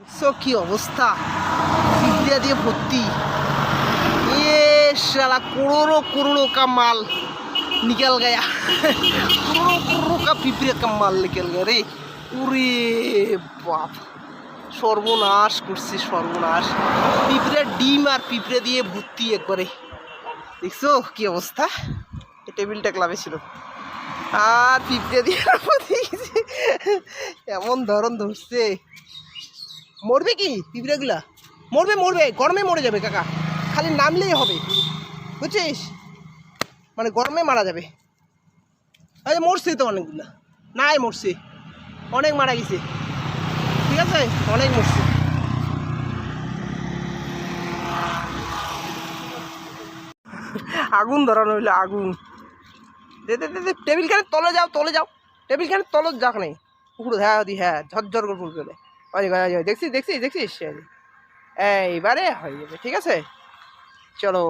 দেখছো কি অবস্থা, পিঁপড়ে দিয়ে ভর্তি। ये साला करोड़ों करोड़ों का माल निकल गया करोड़ों करोड़ों का पिपरे का माल निकल गया रे। उरे बाप, সর্বনাশ করছে সর্বনাশ। পিঁপড়ে ডিম আর পিঁপড়ে দিয়ে ভর্তি একবারে। দেখছো কি অবস্থা। টেবিলটা ক্লাবে ছিল আর পিঁপড়ে দিয়ে এমন ধরন ধরছে। মরবে কি পিঁপড়েগুলা? মরবে মরবে, গরমে মরে যাবে কাকা, খালি নামলেই হবে বুঝছিস, মানে গরমে মারা যাবে। আরে মরছে তো অনেকগুলা, নাই মরছে, অনেক মারা গেছে, ঠিক আছে অনেক মরছে। আগুন ধরানো হইলো আগুন। দে দে দে, টেবিল খানে তলে যাও তলে যাও, টেবিল খানে তলে যাক নেই পুকুর। হ্যাঁ দি হ্যাঁ ঝরঝর করে ফুল পেলে দেখছিস দেখছিস দেখছিস, এইবারে হয়ে যাবে ঠিক আছে। চলো।